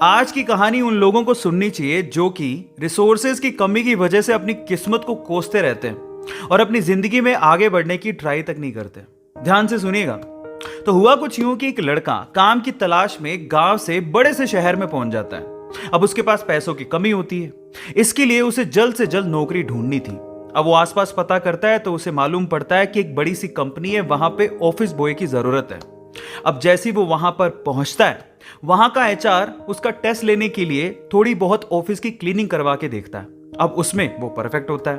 आज की कहानी उन लोगों को सुननी चाहिए जो कि रिसोर्सेज की कमी की वजह से अपनी किस्मत को कोसते रहते हैं और अपनी जिंदगी में आगे बढ़ने की ट्राई तक नहीं करते। ध्यान से सुनिएगा। तो हुआ कुछ यूं कि एक लड़का काम की तलाश में गांव से बड़े से शहर में पहुंच जाता है। अब उसके पास पैसों की कमी होती है, इसके लिए उसे जल्द से जल्द नौकरी ढूंढनी थी। अब वो आसपास पता करता है तो उसे मालूम पड़ता है कि एक बड़ी सी कंपनी है, वहां पे ऑफिस बॉय की जरूरत है। अब जैसे ही वो वहां पर पहुंचता है, वहां का एचआर उसका टेस्ट लेने के लिए थोड़ी बहुत ऑफिस की क्लीनिंग करवा के देखता है। अब उसमें वो परफेक्ट होता है,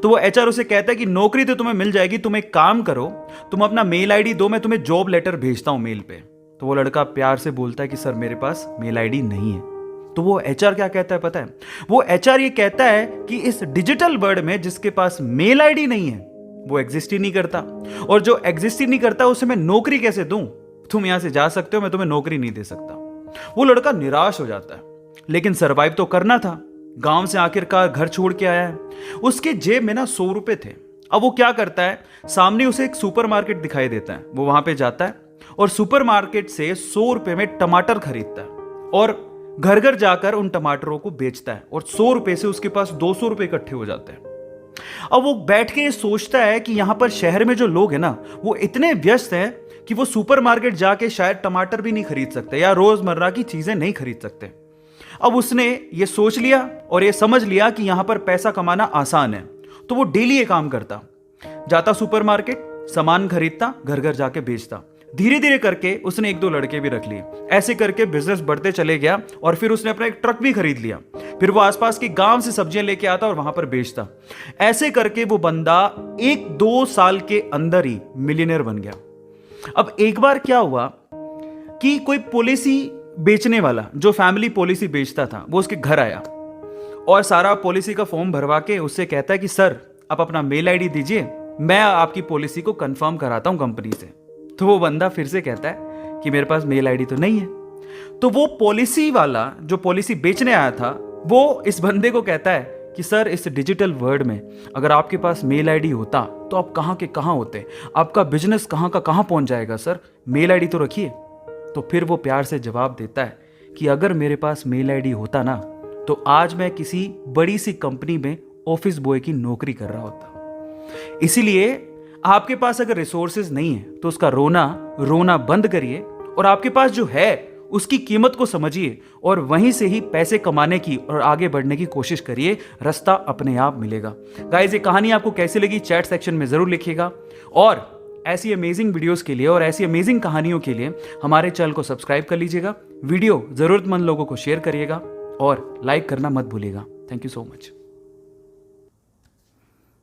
तो वो एचआर उसे कहता है कि नौकरी तो तुम्हें मिल जाएगी, तुम एक काम करो, तुम अपना मेल आईडी दो, मैं तुम्हें जॉब लेटर भेजता हूं मेल पे। तो वो लड़का प्यार से बोलता है कि सर मेरे पास मेल आईडी नहीं है। तो वो एचआर क्या कहता है पता है? वो एचआर ये कहता है कि इस डिजिटल वर्ल्ड में जिसके पास मेल आईडी नहीं है वो एग्जिस्ट ही नहीं करता, और जो एग्जिस्ट ही नहीं करता उसे मैं नौकरी कैसे दूं? तुम यहां से जा सकते हो, मैं तुम्हें नौकरी नहीं दे सकता। वो लड़का निराश हो जाता है, लेकिन सरवाइव तो करना था। गांव से आखिरकार घर छोड़ के आया है, उसके जेब में ना 100 रुपए थे। अब वो क्या करता है, सामने उसे एक सुपरमार्केट दिखाई देता है, वो वहां पे जाता है और सुपरमार्केट से 100 रुपए में टमाटर खरीदता है और घर घर जाकर उन टमाटरों को बेचता है, और 100 रुपए से उसके पास 200 रुपए इकट्ठे हो जाते हैं। अब वो बैठ के सोचता है कि यहां पर शहर में जो लोग हैं ना, वो इतने व्यस्त हैं कि वो सुपरमार्केट जाके शायद टमाटर भी नहीं खरीद सकते या रोजमर्रा की चीजें नहीं खरीद सकते। अब उसने ये सोच लिया और ये समझ लिया कि यहां पर पैसा कमाना आसान है, तो वो डेली ये काम करता, जाता सुपरमार्केट, सामान खरीदता, घर घर जाके बेचता। धीरे धीरे करके उसने 1-2 लड़के भी रख लिए। ऐसे करके बिजनेस बढ़ते चले गया और फिर उसने अपना एक ट्रक भी खरीद लिया। फिर वो आसपास के गांव से सब्जियां लेके आता और वहां पर बेचता। ऐसे करके वो बंदा 1-2 साल के अंदर ही मिलियनर बन गया। अब एक बार क्या हुआ कि कोई पॉलिसी बेचने वाला जो फैमिली पॉलिसी बेचता था, वो उसके घर आया और सारा पॉलिसी का फॉर्म भरवा के उससे कहता है कि सर आप अपना मेल आईडी दीजिए, मैं आपकी पॉलिसी को कंफर्म कराता हूं कंपनी से। तो वो बंदा फिर से कहता है कि मेरे पास मेल आईडी तो नहीं है। तो वो पॉलिसी वाला जो पॉलिसी बेचने आया था, वो इस बंदे को कहता है कि सर इस डिजिटल वर्ल्ड में अगर आपके पास मेल आईडी होता तो आप कहां के कहां होते, आपका बिजनेस कहां का कहां पहुंच जाएगा, सर मेल आईडी तो रखिए। तो फिर वो प्यार से जवाब देता है कि अगर मेरे पास मेल आईडी होता ना, तो आज मैं किसी बड़ी सी कंपनी में ऑफिस बॉय की नौकरी कर रहा होता। इसीलिए आपके पास अगर रिसोर्सेज नहीं है तो उसका रोना बंद करिए और आपके पास जो है उसकी कीमत को समझिए और वहीं से ही पैसे कमाने की और आगे बढ़ने की कोशिश करिए। रास्ता अपने आप मिलेगा। गाइस, ये कहानी आपको कैसी लगी चैट सेक्शन में जरूर लिखिएगा, और ऐसी अमेजिंग वीडियोस के लिए और ऐसी अमेजिंग कहानियों के लिए हमारे चैनल को सब्सक्राइब कर लीजिएगा। वीडियो जरूरतमंद लोगों को शेयर करिएगा और लाइक करना मत भूलिएगा। Thank you so much.